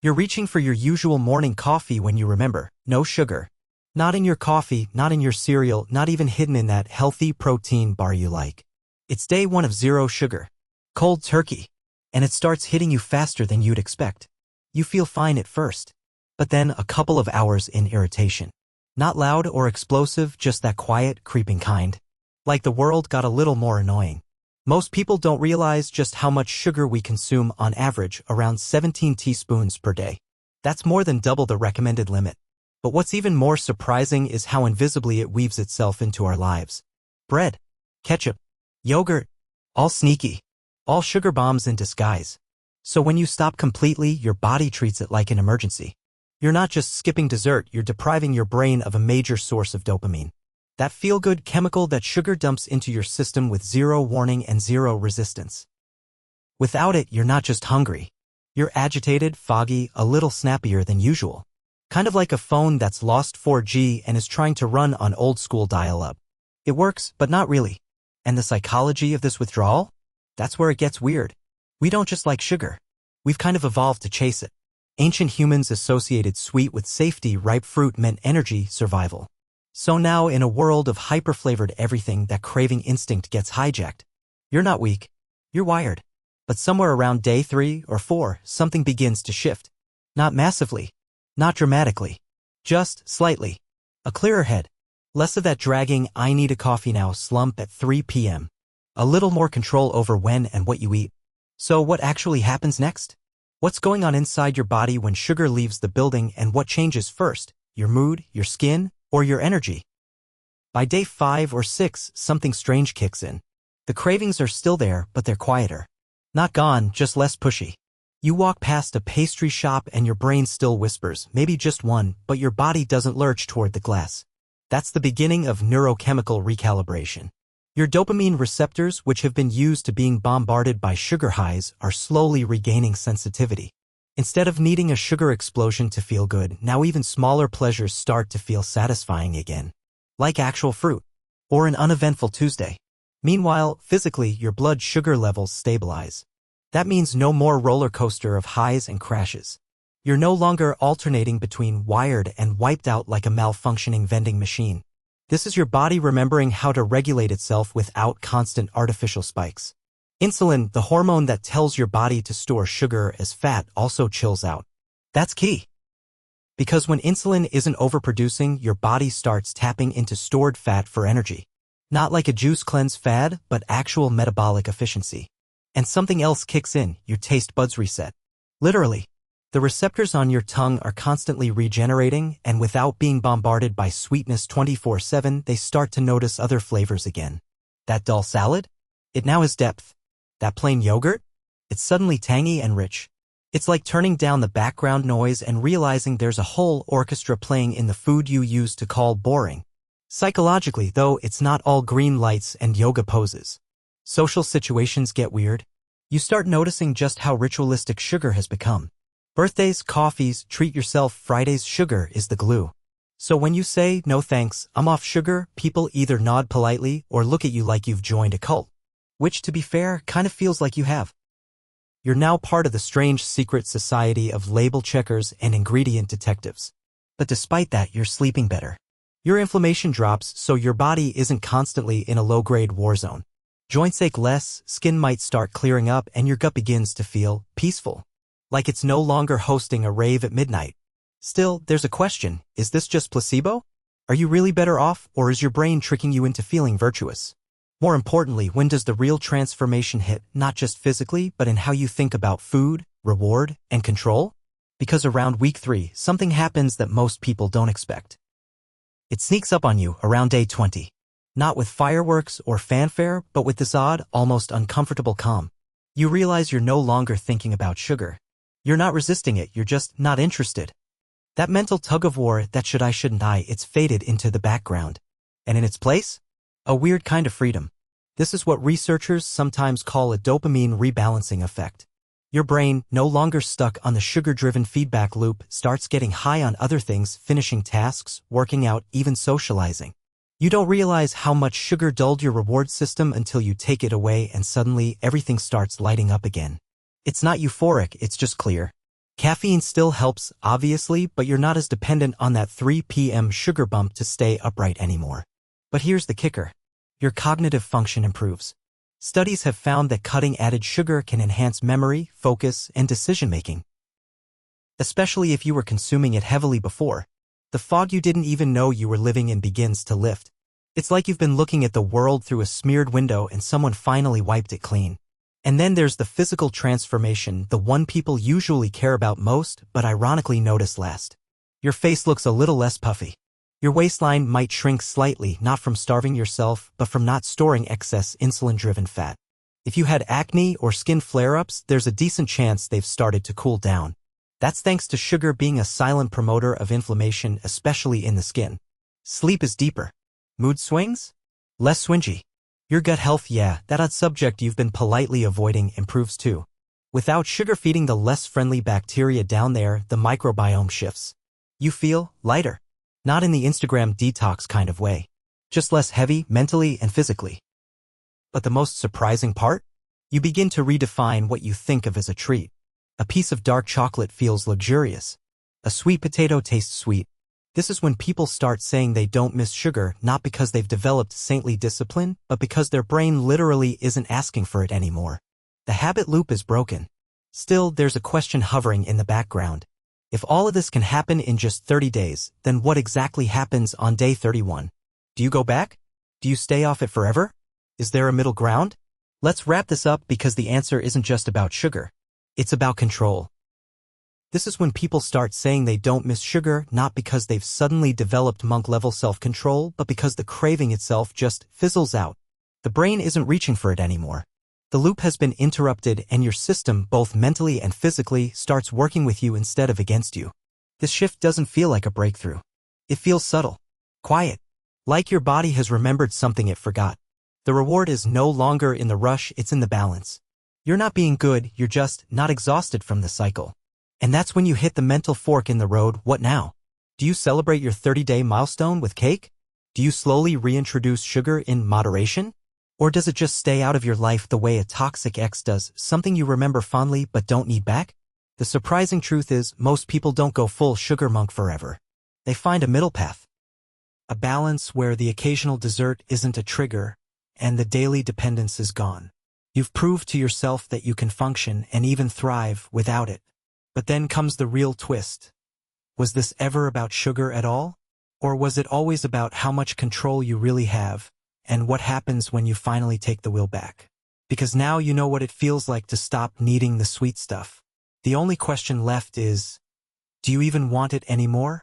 You're reaching for your usual morning coffee when you remember, no sugar. Not in your coffee, not in your cereal, not even hidden in that healthy protein bar you like. It's day one of zero sugar. Cold turkey. And it starts hitting you faster than you'd expect. You feel fine at first. But then a couple of hours in irritation. Not loud or explosive, just that quiet, creeping kind. Like the world got a little more annoying. Most people don't realize just how much sugar we consume on average, around 17 teaspoons per day. That's more than double the recommended limit. But what's even more surprising is how invisibly it weaves itself into our lives. Bread, ketchup, yogurt, all sneaky. All sugar bombs in disguise. So when you stop completely, your body treats it like an emergency. You're not just skipping dessert, you're depriving your brain of a major source of dopamine. That feel-good chemical that sugar dumps into your system with zero warning and zero resistance. Without it, you're not just hungry. You're agitated, foggy, a little snappier than usual. Kind of like a phone that's lost 4G and is trying to run on old-school dial-up. It works, but not really. And the psychology of this withdrawal? That's where it gets weird. We don't just like sugar. We've kind of evolved to chase it. Ancient humans associated sweet with safety, ripe fruit meant energy, survival. So now, in a world of hyper-flavored everything, that craving instinct gets hijacked. You're not weak. You're wired. But somewhere around day 3 or 4, something begins to shift. Not massively. Not dramatically. Just slightly. A clearer head. Less of that dragging, I need a coffee now slump at 3 p.m. A little more control over when and what you eat. So what actually happens next? What's going on inside your body when sugar leaves the building, and what changes first? Your mood, your skin, or your energy? By day 5 or 6, something strange kicks in. The cravings are still there, but they're quieter. Not gone, just less pushy. You walk past a pastry shop and your brain still whispers, maybe just one, but your body doesn't lurch toward the glass. That's the beginning of neurochemical recalibration. Your dopamine receptors, which have been used to being bombarded by sugar highs, are slowly regaining sensitivity. Instead of needing a sugar explosion to feel good, now even smaller pleasures start to feel satisfying again. Like actual fruit. Or an uneventful Tuesday. Meanwhile, physically, your blood sugar levels stabilize. That means no more roller coaster of highs and crashes. You're no longer alternating between wired and wiped out like a malfunctioning vending machine. This is your body remembering how to regulate itself without constant artificial spikes. Insulin, the hormone that tells your body to store sugar as fat, also chills out. That's key. Because when insulin isn't overproducing, your body starts tapping into stored fat for energy. Not like a juice cleanse fad, but actual metabolic efficiency. And something else kicks in, your taste buds reset. Literally. The receptors on your tongue are constantly regenerating, and without being bombarded by sweetness 24/7, they start to notice other flavors again. That dull salad? It now has depth. That plain yogurt? It's suddenly tangy and rich. It's like turning down the background noise and realizing there's a whole orchestra playing in the food you used to call boring. Psychologically, though, it's not all green lights and yoga poses. Social situations get weird. You start noticing just how ritualistic sugar has become. Birthdays, coffees, treat yourself, Fridays, sugar is the glue. So when you say, no thanks, I'm off sugar, people either nod politely or look at you like you've joined a cult. Which, to be fair, kind of feels like you have. You're now part of the strange secret society of label checkers and ingredient detectives. But despite that, you're sleeping better. Your inflammation drops, so your body isn't constantly in a low-grade war zone. Joints ache less, skin might start clearing up, and your gut begins to feel peaceful. Like it's no longer hosting a rave at midnight. Still, there's a question. Is this just placebo? Are you really better off, or is your brain tricking you into feeling virtuous? More importantly, when does the real transformation hit, not just physically, but in how you think about food, reward, and control? Because around week 3, something happens that most people don't expect. It sneaks up on you around day 20. Not with fireworks or fanfare, but with this odd, almost uncomfortable calm. You realize you're no longer thinking about sugar. You're not resisting it, you're just not interested. That mental tug-of-war, that should I, shouldn't I, it's faded into the background. And in its place? A weird kind of freedom. This is what researchers sometimes call a dopamine rebalancing effect. Your brain, no longer stuck on the sugar-driven feedback loop, starts getting high on other things, finishing tasks, working out, even socializing. You don't realize how much sugar dulled your reward system until you take it away, and suddenly everything starts lighting up again. It's not euphoric, it's just clear. Caffeine still helps, obviously, but you're not as dependent on that 3 p.m. sugar bump to stay upright anymore. But here's the kicker. Your cognitive function improves. Studies have found that cutting added sugar can enhance memory, focus, and decision-making. Especially if you were consuming it heavily before. The fog you didn't even know you were living in begins to lift. It's like you've been looking at the world through a smeared window and someone finally wiped it clean. And then there's the physical transformation, the one people usually care about most, but ironically notice last. Your face looks a little less puffy. Your waistline might shrink slightly, not from starving yourself, but from not storing excess insulin-driven fat. If you had acne or skin flare-ups, there's a decent chance they've started to cool down. That's thanks to sugar being a silent promoter of inflammation, especially in the skin. Sleep is deeper. Mood swings? Less swingy. Your gut health, yeah, that odd subject you've been politely avoiding, improves too. Without sugar feeding the less friendly bacteria down there, the microbiome shifts. You feel lighter. Not in the Instagram detox kind of way. Just less heavy, mentally and physically. But the most surprising part? You begin to redefine what you think of as a treat. A piece of dark chocolate feels luxurious. A sweet potato tastes sweet. This is when people start saying they don't miss sugar, not because they've developed saintly discipline, but because their brain literally isn't asking for it anymore. The habit loop is broken. Still, there's a question hovering in the background. If all of this can happen in just 30 days, then what exactly happens on day 31? Do you go back? Do you stay off it forever? Is there a middle ground? Let's wrap this up because the answer isn't just about sugar. It's about control. This is when people start saying they don't miss sugar, not because they've suddenly developed monk-level self-control, but because the craving itself just fizzles out. The brain isn't reaching for it anymore. The loop has been interrupted and your system, both mentally and physically, starts working with you instead of against you. This shift doesn't feel like a breakthrough. It feels subtle, quiet, like your body has remembered something it forgot. The reward is no longer in the rush, it's in the balance. You're not being good, you're just not exhausted from the cycle. And that's when you hit the mental fork in the road. What now? Do you celebrate your 30-day milestone with cake? Do you slowly reintroduce sugar in moderation? Or does it just stay out of your life the way a toxic ex does, something you remember fondly but don't need back? The surprising truth is, most people don't go full sugar monk forever. They find a middle path. A balance where the occasional dessert isn't a trigger, and the daily dependence is gone. You've proved to yourself that you can function and even thrive without it. But then comes the real twist. Was this ever about sugar at all? Or was it always about how much control you really have, and what happens when you finally take the wheel back? Because now you know what it feels like to stop needing the sweet stuff. The only question left is, do you even want it anymore?